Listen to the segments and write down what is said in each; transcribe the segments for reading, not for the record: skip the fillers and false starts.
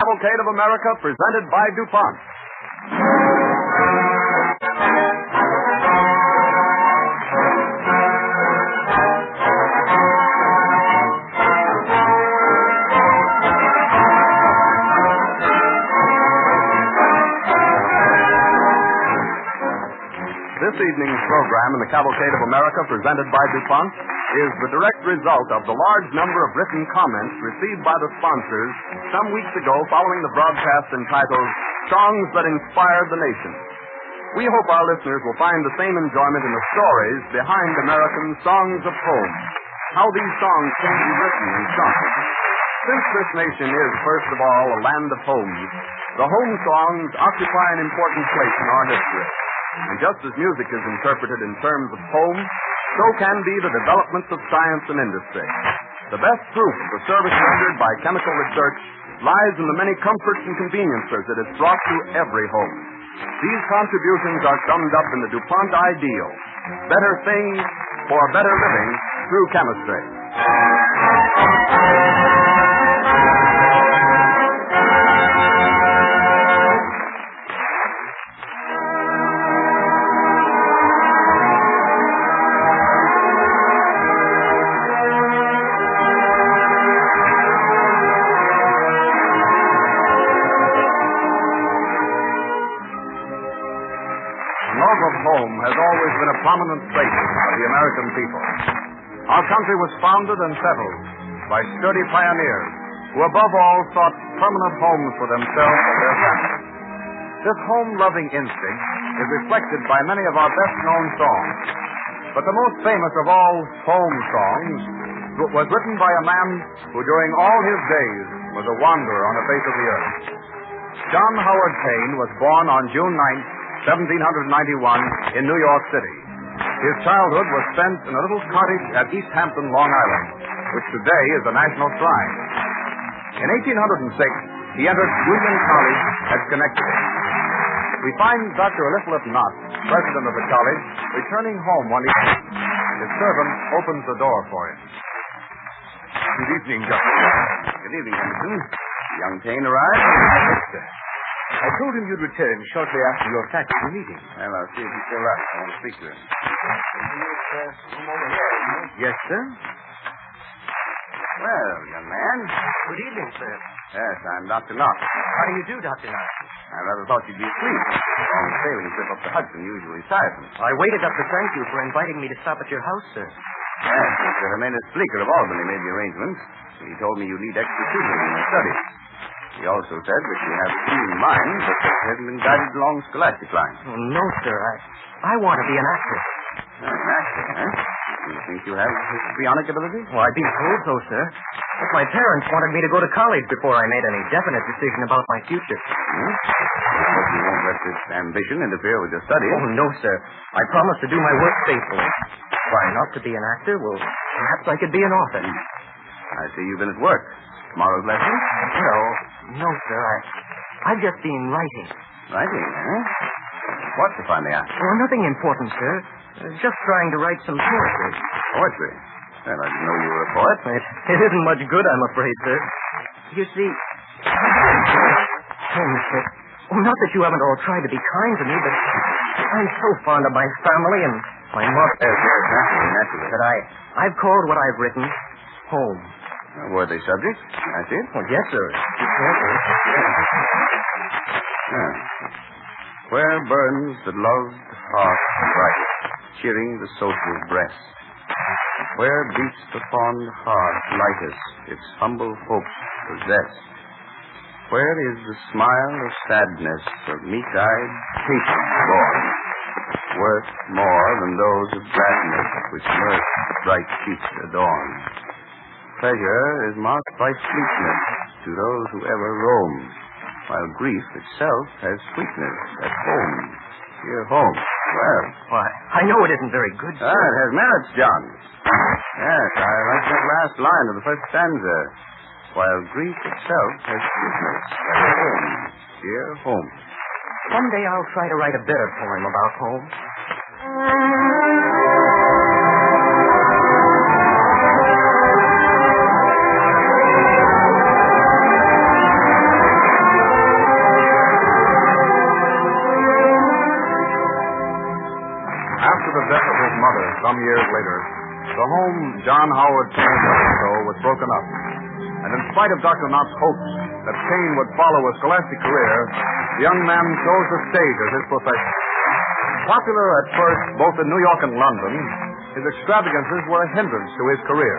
Cavalcade of America, presented by DuPont. This evening's program in the Cavalcade of America, presented by DuPont, is the direct result of the large number of written comments received by the sponsors some weeks ago following the broadcast entitled Songs That Inspired the Nation. We hope our listeners will find the same enjoyment in the stories behind American songs of home, how these songs came to be written and sung. Since this nation is, first of all, a land of homes, the home songs occupy an important place in our history. And just as music is interpreted in terms of home, so can be the developments of science and industry. The best proof of the service rendered by chemical research lies in the many comforts and conveniences it has brought to every home. These contributions are summed up in the DuPont ideal: better things for better living through chemistry. Home has always been a prominent trait of the American people. Our country was founded and settled by sturdy pioneers who above all sought permanent homes for themselves and their families. This home-loving instinct is reflected by many of our best-known songs. But the most famous of all home songs was written by a man who during all his days was a wanderer on the face of the earth. John Howard Payne was born on June 9th, 1791, in New York City. His childhood was spent in a little cottage at East Hampton, Long Island, which today is a national shrine. In 1806, he entered Union College at Schenectady. We find Dr. Eliphalet Knott, president of the college, returning home one evening. His servant opens the door for him. Good evening, Doctor. Good evening, Emerson. Young Payne arrived? Yes, sir. I told him you'd return shortly after your faculty meeting. Well, I'll see if he's still up. I want to speak to him. Come over here. Yes, sir. Well, young man. Good evening, sir. Yes, I'm Dr. Knott. How do you do, Dr. Knott? I rather thought you'd be asleep. On the sailing trip up the Hudson usually tiresome. I waited up to thank you for inviting me to stop at your house, sir. Yes, Mr. Jimenez Fleeker of Albany made the arrangements. He told me you need extra tutoring in your studies. He also said that you have a keen mind, but that hasn't been guided along scholastic lines. Oh, no, sir. I want to be an actor. An actor, huh? Do you think you have histrionic ability? Well, I've been told so, sir. But my parents wanted me to go to college before I made any definite decision about my future. Hmm? But you won't let this ambition interfere with your studies. Oh, no, sir. I promise to do my work faithfully. Why, not to be an actor? Well, perhaps I could be an author. I see you've been at work. Tomorrow's lesson? No, sir. I've just been writing. Writing, huh? What's to find the answer? Well, nothing important, sir. Just trying to write some poetry. Poetry? Well, I didn't know you were a poet. It isn't much good, I'm afraid, sir. You see... Oh, mister. Oh, not that you haven't all tried to be kind to me, but I'm so fond of my family and my mother. Naturally. That I've called what I've written home. Were they subject? I see. Well, yes, sir. Be careful. Yeah. Where burns the loved heart bright, cheering the social breast, where beats the fond heart lightest, its humble hopes possessed, where is the smile of sadness of meek-eyed patience born, worth more than those of gladness which mirth bright cheeks adorn. Pleasure is marked by sweetness to those who ever roam, while grief itself has sweetness at home. Dear home. Well. Why, I know it isn't very good, sir. It has merits, John. Yes, I like that last line of the first stanza. While grief itself has sweetness at home. Dear home. Someday I'll try to write a better poem about home. some years later, the home John Howard Payne was broken up. And in spite of Dr. Knott's hopes that Payne would follow a scholastic career, the young man chose the stage as his profession. Popular at first both in New York and London, his extravagances were a hindrance to his career.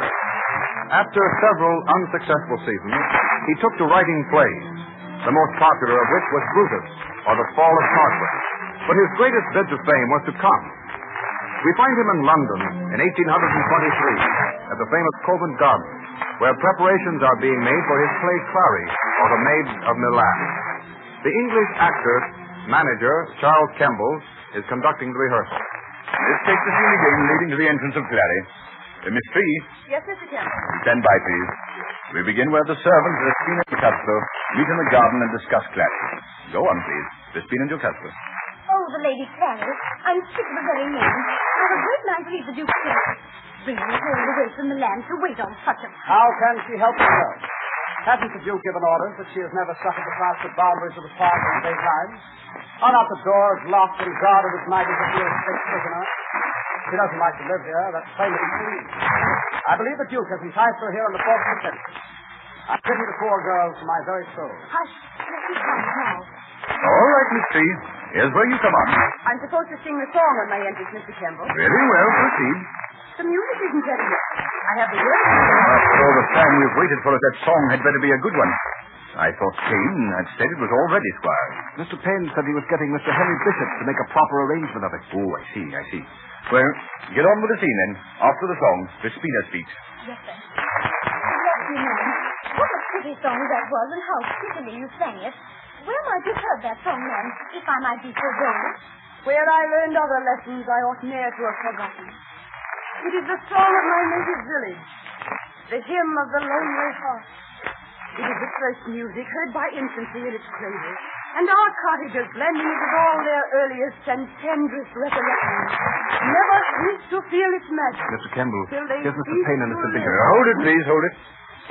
After several unsuccessful seasons, he took to writing plays, the most popular of which was Brutus, or The Fall of Tarquin. But his greatest bid to fame was to come. We find him in London in 1823 at the famous Covent Garden, where preparations are being made for his play Clary, or The Maid of Milan. The English actor, manager, Charles Kemble, is conducting the rehearsal. Let's take the scene again leading to the entrance of Clary. Miss Tree. Yes, Mr. Kemble. Stand by, please. We begin where the servants, Vespina and Jocasta, meet in the garden and discuss Clary. Go on, please. Vespina and Jocasta. Oh, the Lady Clary. I'm sick of the very name. I've a great mind to leave the Duke's place. Bringing her all away from the land to wait on such a... How can she help herself? Hasn't the Duke given orders that she has never suffered to pass the boundaries of the park in daytime? Are not the doors locked and guarded at night as if she was a state prisoner? She doesn't like to live here. That's plain to be seen. I believe the Duke has enticed her here on the false pretense. I pity the poor girl from my very soul. Hush. Let me come now. All right, Miss Tree. Here's where you come on. I'm supposed to sing the song on my entrance, Mr. Kemble. Very well, proceed. The music isn't ready yet. I have the words. After all the time we've waited for it, that song had better be a good one. I thought Payne had said it was all ready, Squire. Mr. Payne said he was getting Mr. Henry Bishop to make a proper arrangement of it. Oh, I see. Well, get on with the scene, then. After the song, Vespina speaks. Yes, sir. Yes, you know. What a pretty song that was, and how prettily you sang it. Where might you heard that song, then, if I might be so bold? Where I learned other lessons I ought ne'er to have forgotten. It is the song of my native village, the hymn of the lonely heart. It is the first music heard by infancy in its cradle, and our cottagers, blending it with all their earliest and tenderest recollections, never cease to feel its magic. Mr. Kemble, Till they here's Mr. cease Payne and to Mr. live. Bishop. Hold it, please, hold it.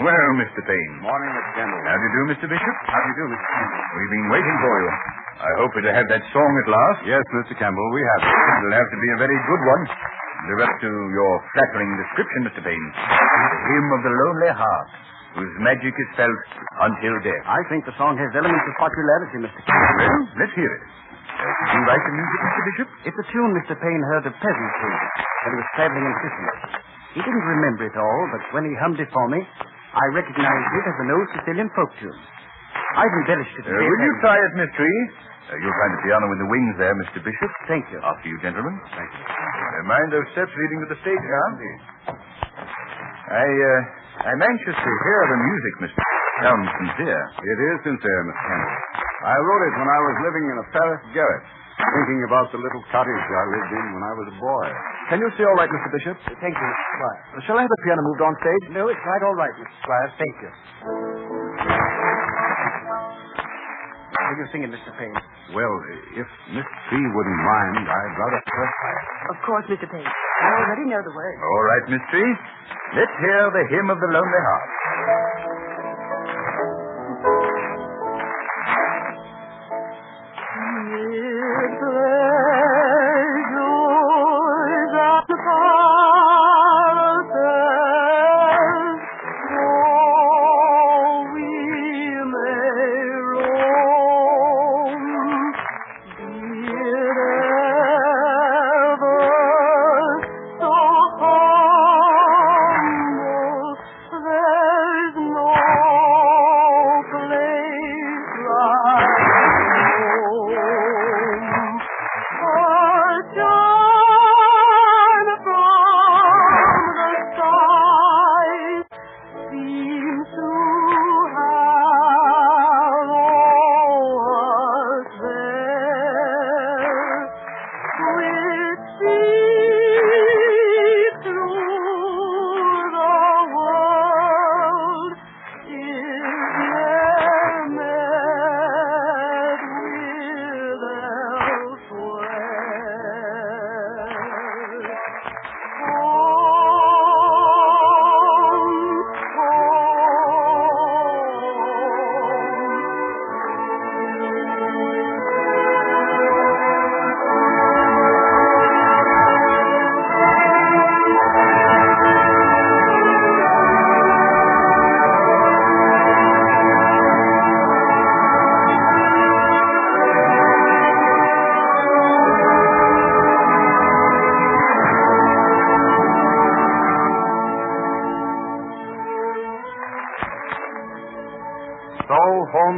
Well, Mr. Payne. Morning, Mr. Kemble. How do you do, Mr. Bishop? How do you do, Mr. Kemble? We've been waiting for you. I hope we're to have that song at last. Yes, Mr. Kemble, we have it. It'll have to be a very good one. Live up to your flattering description, Mr. Payne. The hymn of the lonely heart, whose magic is felt until death. I think the song has elements of popularity, Mr. Kemble. Well, let's hear it. Do you like the music, Mr. Bishop? It's a tune Mr. Payne heard of peasants sing when he was traveling in Sicily. He didn't remember it all, but when he hummed it for me, I recognized it as an old Sicilian folk tune. I've embellished it a bit. Will you try it, Miss Tree? You'll find the piano with the wings there, Mr. Bishop. Thank you. After you, gentlemen. Thank you. Mind those steps leading to the stage now? I'm anxious to hear the music, Mr. Sounds sincere. It is sincere, Mr. Kemble. I wrote it when I was living in a Paris garret, thinking about the little cottage I lived in when I was a boy. Can you see all right, Mr. Bishop? Thank you, Mr. Squire. Shall I have the piano moved on stage? No, it's quite all right, Mr. Squire. Thank you. Will you sing it, Mr. Payne? Well, if Miss Tree wouldn't mind, I'd rather first. Of course, Mr. Payne. I already know the words. All right, Miss Tree. Let's hear the hymn of the lonely heart. There's no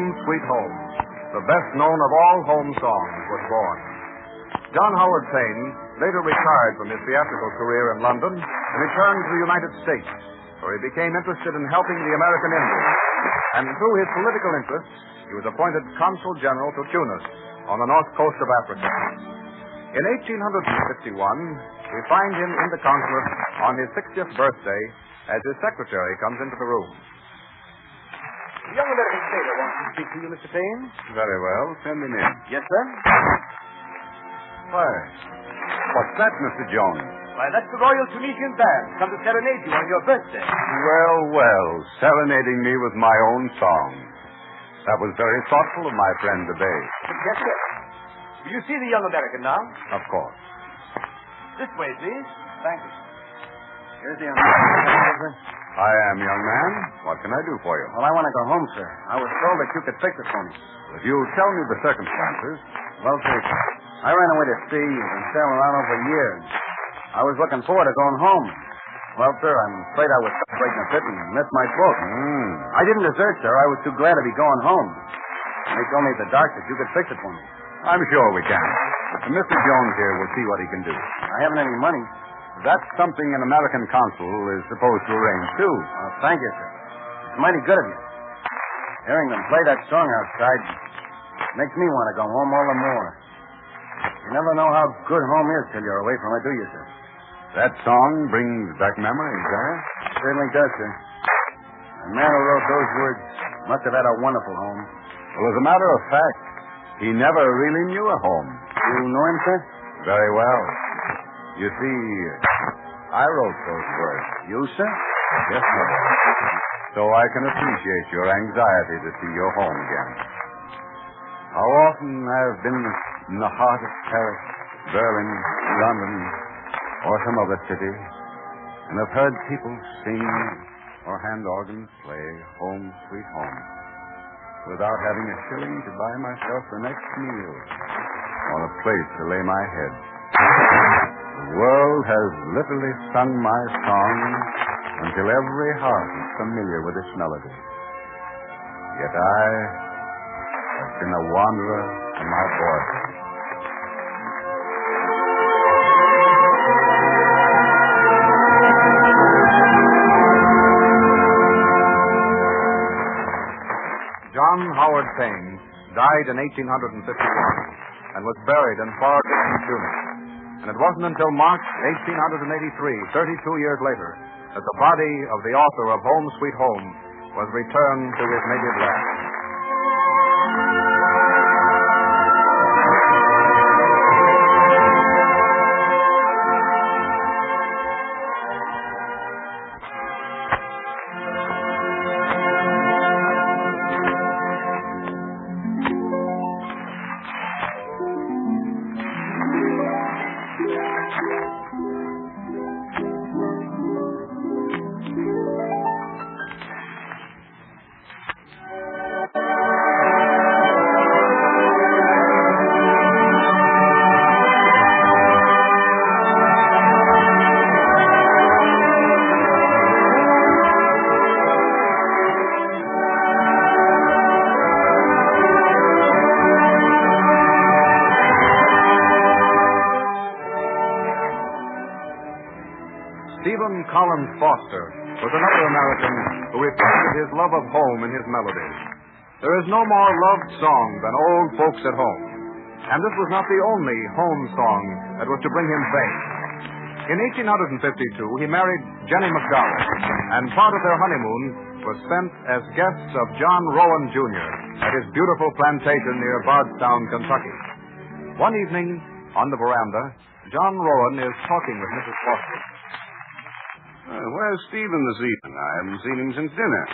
Home, Sweet Home, the best known of all home songs, was born. John Howard Payne later retired from his theatrical career in London and returned to the United States, where he became interested in helping the American Indians. And through his political interests, he was appointed Consul General to Tunis on the north coast of Africa. In 1851, we find him in the consulate on his 60th birthday as his secretary comes into the room. The young American sailor wants to speak to you, Mr. Payne. Very well. Send him in. Yes, sir? Why, what's that, Mr. Jones? Why, that's the Royal Tunisian Band come to serenade you on your birthday. Well, well, serenading me with my own song. That was very thoughtful of my friend the Bay. Yes, sir. Will you see the young American now? Of course. This way, please. Thank you. Here's the young man, sir. I am, young man. What can I do for you? Well, I want to go home, sir. I was told that you could fix it for me. If you'll tell me the circumstances. Well, sir, I ran away to sea and sailing around over a year. I was looking forward to going home. Well, sir, I'm afraid I was breaking a fit and missed my boat. I didn't desert, sir. I was too glad to be going home. They told me at the dock that you could fix it for me. I'm sure we can. Mr. Jones here will see what he can do. I haven't any money. That's something an American consul is supposed to arrange, too. Oh, thank you, sir. It's mighty good of you. Hearing them play that song outside makes me want to go home all the more. You never know how good home is till you're away from it, do you, sir? That song brings back memories, eh? Certainly does, sir. The man who wrote those words must have had a wonderful home. Well, as a matter of fact, he never really knew a home. You know him, sir? Very well. You see, I wrote those words. You, sir? Yes, sir. So I can appreciate your anxiety to see your home again. How often I've been in the heart of Paris, Berlin, London, or some other city, and have heard people sing or hand organs play Home, Sweet Home, without having a shilling to buy myself the next meal or a place to lay my head. The world has literally sung my song until every heart is familiar with its melody. Yet I have been a wanderer from my boyhood. John Howard Payne died in 1851 and was buried in far distant Tunis. And it wasn't until March 1883, 32 years later, that the body of the author of Home, Sweet Home was returned to his native land. Collins Foster was another American who reflected his love of home in his melodies. There is no more loved song than Old Folks at Home. And this was not the only home song that was to bring him fame. In 1852, he married Jenny McDowell, and part of their honeymoon was spent as guests of John Rowan, Jr. at his beautiful plantation near Bardstown, Kentucky. One evening, on the veranda, John Rowan is talking with Mrs. Foster. Where's Stephen this evening? I haven't seen him since dinner.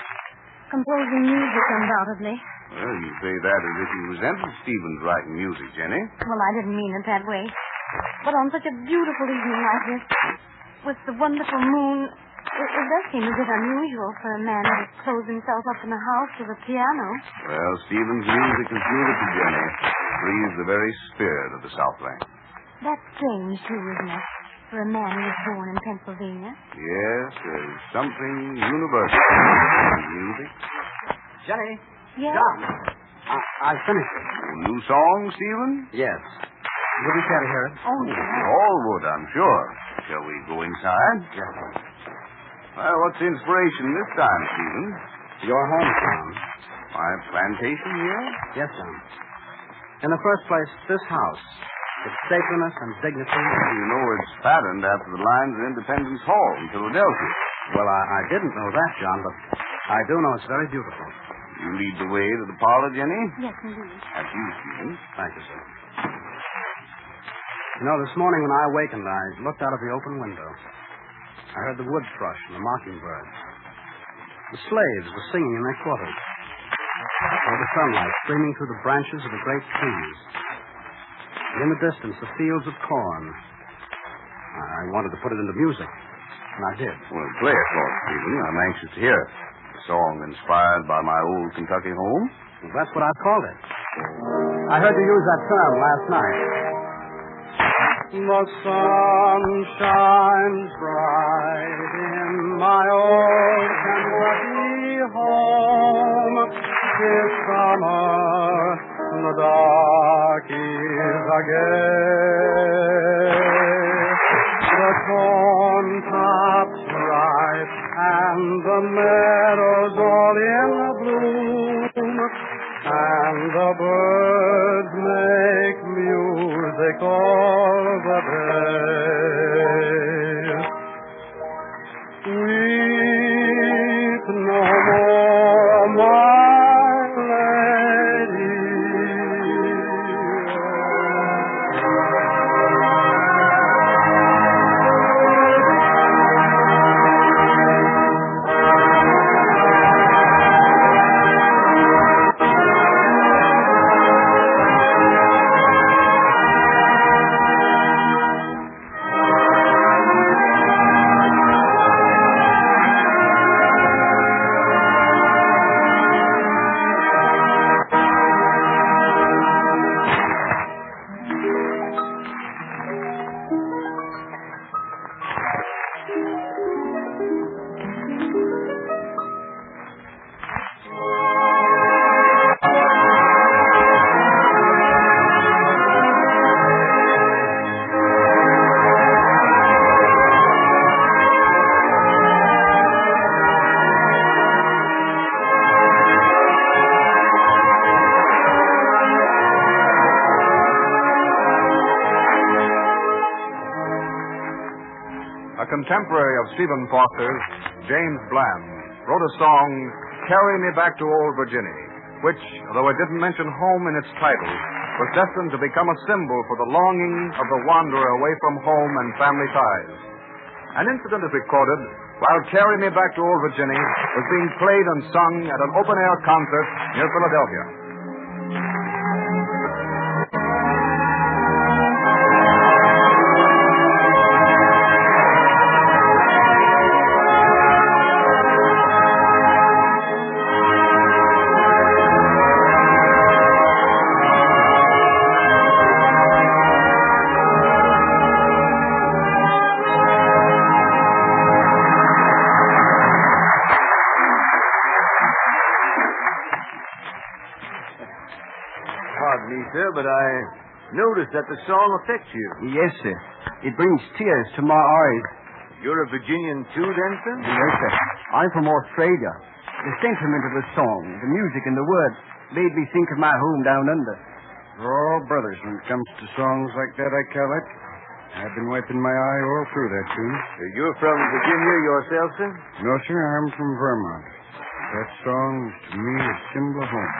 Composing music, undoubtedly. Well, you say that as if you resented Stephen's writing music, Jenny. Well, I didn't mean it that way. But on such a beautiful evening like this, with the wonderful moon, it does seem a bit unusual for a man to close himself up in a house with a piano. Well, Stephen's music is beautiful, Jenny. Breathes the very spirit of the Southland. That's strange, too, isn't it? For a man who was born in Pennsylvania. Yes, there's something universal in music. Jenny. Yes? John. I finished it. New song, Stephen? Yes. Would you care to hear it? Oh, all would, I'm sure. Shall we go inside? Yes. Well, what's the inspiration this time, Stephen? Your home, Tom. My plantation here? Yes, Tom. In the first place, this house. Its stateliness and dignity. You know it's patterned after the lines of Independence Hall in Philadelphia. Well, I didn't know that, John, but I do know it's very beautiful. You lead the way to the parlor, Jenny? Yes, indeed. That's you, Stephen. Thank you, sir. You know, this morning when I awakened, I looked out of the open window. I heard the wood thrush and the mockingbird. The slaves were singing in their quarters. Saw the sunlight streaming through the branches of the great trees. And in the distance, the fields of corn. I wanted to put it into music, and I did. Well, play it for us, Stephen. I'm anxious to hear it. A song inspired by my old Kentucky home. Well, that's what I've called it. I heard you use that term last night. The sun shines bright in my old Kentucky home. This summer, the darkies are gay. The corn tops ripe and the meadows all in bloom. And the birds make music all the day. Weep no more, my lady. A contemporary of Stephen Foster's, James Bland, wrote a song, Carry Me Back to Old Virginia, which, although it didn't mention home in its title, was destined to become a symbol for the longing of the wanderer away from home and family ties. An incident is recorded while Carry Me Back to Old Virginia was being played and sung at an open-air concert near Philadelphia. Pardon me, sir, but I noticed that the song affects you. Yes, sir. It brings tears to my eyes. You're a Virginian too, then, sir? Yes, sir. I'm from Australia. The sentiment of the song, the music and the words made me think of my home down under. We're all brothers when it comes to songs like that, I call it. I've been wiping my eye all through that tune. You're from Virginia yourself, sir? No, sir, I'm from Vermont. That song is to me a symbol of home.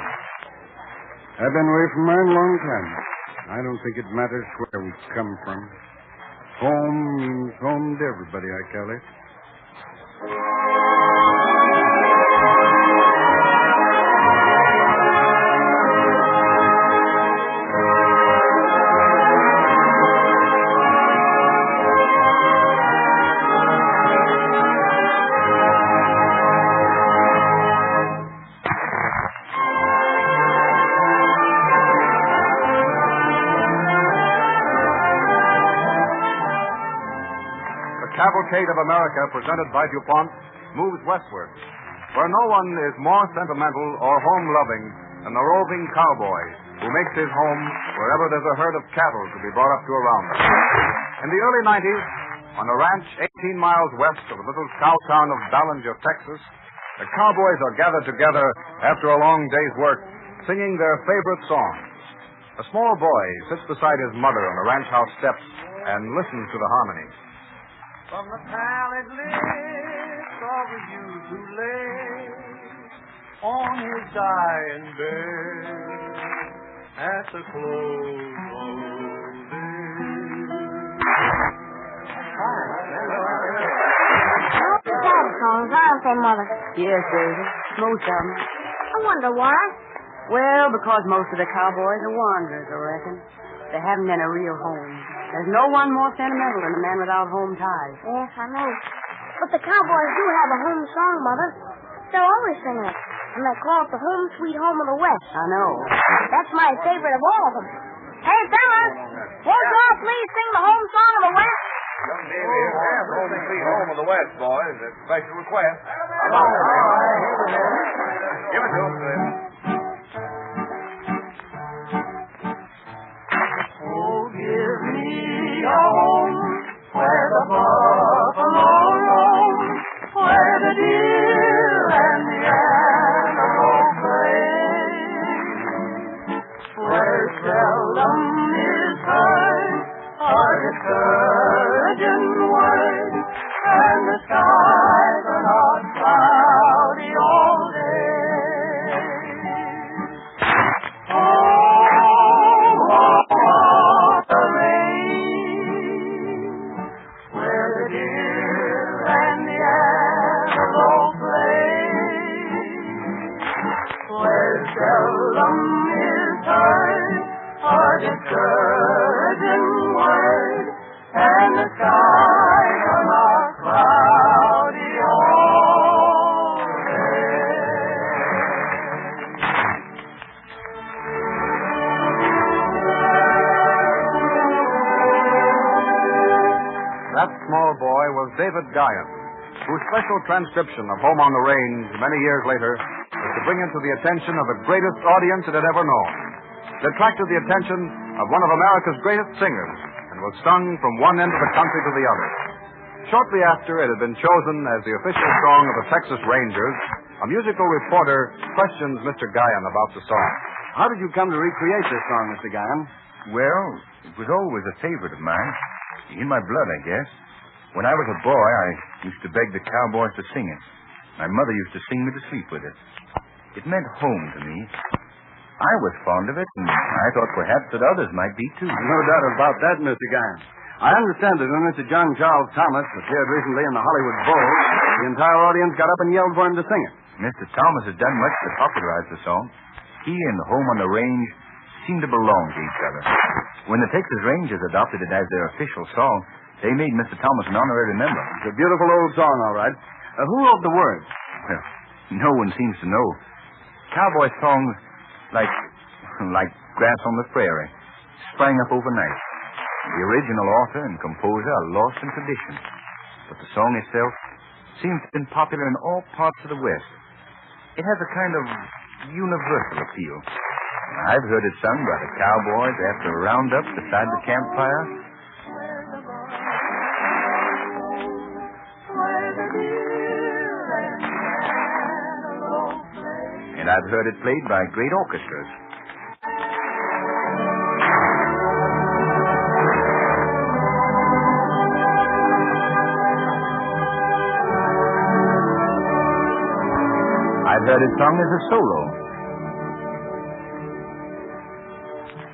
I've been away from mine a long time. I don't think it matters where we come from. Home means home to everybody, I call it. Cavalcade of America, presented by DuPont, moves westward, where no one is more sentimental or home-loving and the roving cowboy who makes his home wherever there's a herd of cattle to be brought up to a roundup. In the early 90s, on a ranch 18 miles west of the little cow town of Ballinger, Texas, the cowboys are gathered together after a long day's work, singing their favorite songs. A small boy sits beside his mother on the ranch house steps and listens to the harmony. From the pallid lips of the youth who lay on his dying bed at the close of songs, aren't they, Mother? Yes, David. Most of them. I wonder why. Well, because most of the cowboys are wanderers, I reckon. They haven't been a real home. There's no one more sentimental than a man without home ties. Yes, I know. But the cowboys do have a home song, Mother. They're always singing it. And they call it the Home Sweet Home of the West. I know. That's my favorite of all of them. Hey, fellas, won't you all please sing the home song of the West? Young Davy, Home Sweet Home of the West, boys. It's a special request. Give it to him, then. Oh, give me a home where the buffalo roam, where the deer and the antelope play, where seldom is heard a discouraging word, and the skies are not cloudy all day. Oh, the rain, where the deer and the antelope play, where seldom is heard a discouraging word, and the skies are not cloudy all day. That small boy was David Guyan, whose special transcription of Home on the Range many years later was to bring it to the attention of the greatest audience it had ever known. It attracted the attention of one of America's greatest singers and was sung from one end of the country to the other. Shortly after it had been chosen as the official song of the Texas Rangers, a musical reporter questions Mr. Guyan about the song. How did you come to recreate this song, Mr. Guyan? Well, it was always a favorite of mine. In my blood, I guess. When I was a boy, I used to beg the cowboys to sing it. My mother used to sing me to sleep with it. It meant home to me. I was fond of it, and I thought perhaps that others might be, too. No doubt about that, Mr. Guyan. I understand that when Mr. John Charles Thomas appeared recently in the Hollywood Bowl, the entire audience got up and yelled for him to sing it. Mr. Thomas has done much to popularize the song. He and Home on the Range seem to belong to each other. When the Texas Rangers adopted it as their official song, they made Mr. Thomas an honorary member. It's a beautiful old song, all right. Who wrote the words? Well, no one seems to know. Cowboy songs like Grass on the Prairie sprang up overnight. The original author and composer are lost in tradition. But the song itself seems to have been popular in all parts of the West. It has a kind of universal appeal. I've heard it sung by the cowboys after a roundup beside the campfire. And I've heard it played by great orchestras. I've heard it sung as a solo.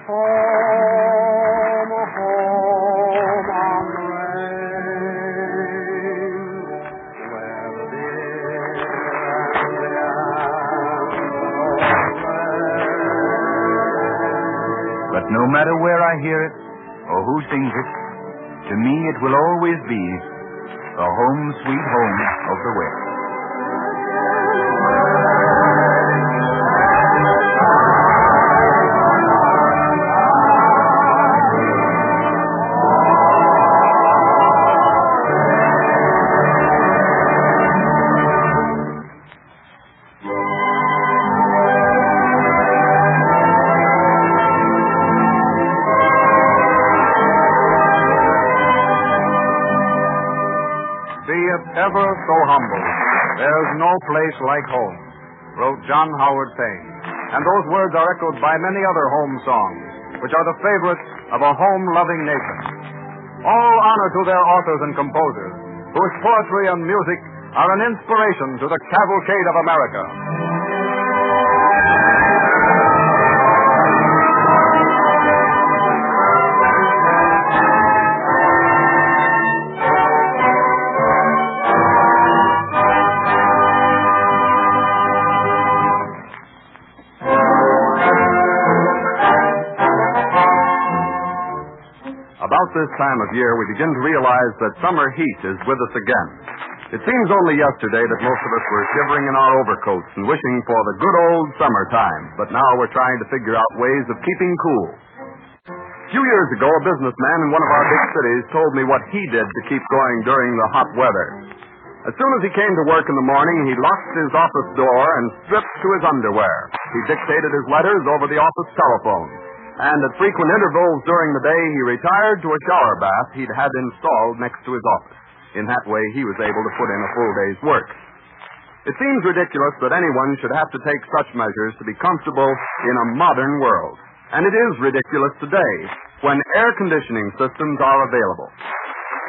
Home, home on the range, where the deer and the antelope play. But no matter where I hear it, or who sings it, to me it will always be the home sweet home of the West. ever so humble. There's no place like home, wrote John Howard Payne. And those words are echoed by many other home songs, which are the favorites of a home-loving nation. All honor to their authors and composers, whose poetry and music are an inspiration to the Cavalcade of America. About this time of year, we begin to realize that summer heat is with us again. It seems only yesterday that most of us were shivering in our overcoats and wishing for the good old summertime, but now we're trying to figure out ways of keeping cool. A few years ago, a businessman in one of our big cities told me what he did to keep going during the hot weather. As soon as he came to work in the morning, he locked his office door and stripped to his underwear. He dictated his letters over the office telephone. And at frequent intervals during the day, he retired to a shower bath he'd had installed next to his office. In that way, he was able to put in a full day's work. It seems ridiculous that anyone should have to take such measures to be comfortable in a modern world. And it is ridiculous today, when air conditioning systems are available.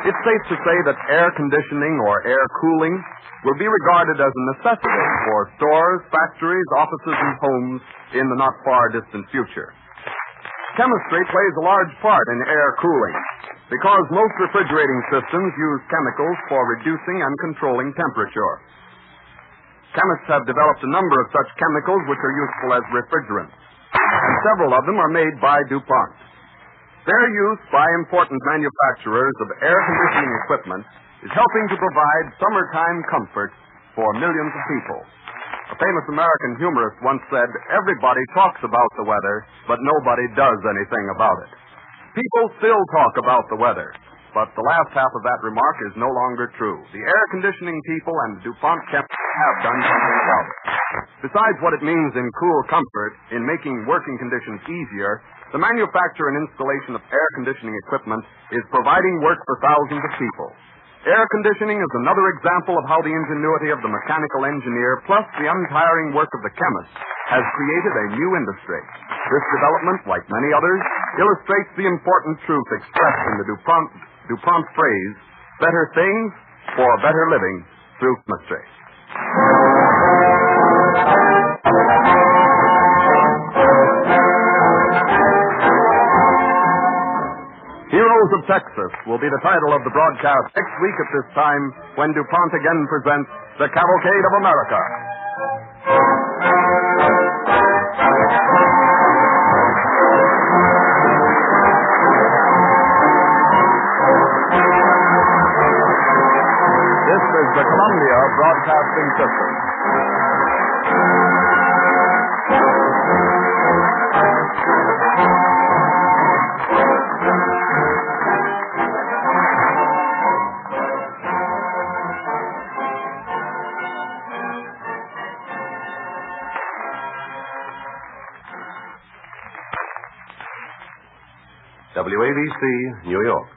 It's safe to say that air conditioning or air cooling will be regarded as a necessity for stores, factories, offices, and homes in the not far distant future. Chemistry plays a large part in air cooling because most refrigerating systems use chemicals for reducing and controlling temperature. Chemists have developed a number of such chemicals which are useful as refrigerants, and several of them are made by DuPont. Their use by important manufacturers of air conditioning equipment is helping to provide summertime comfort for millions of people. A famous American humorist once said, "Everybody talks about the weather, but nobody does anything about it." People still talk about the weather, but the last half of that remark is no longer true. The air conditioning people and DuPont chemists have done something about it. Besides what it means in cool comfort, in making working conditions easier, the manufacture and installation of air conditioning equipment is providing work for thousands of people. Air conditioning is another example of how the ingenuity of the mechanical engineer plus the untiring work of the chemist has created a new industry. This development, like many others, illustrates the important truth expressed in the DuPont phrase, better things for better living through chemistry. Heroes of Texas will be the title of the broadcast next week at this time when DuPont again presents the Cavalcade of America. This is the Columbia Broadcasting System. WABC, New York.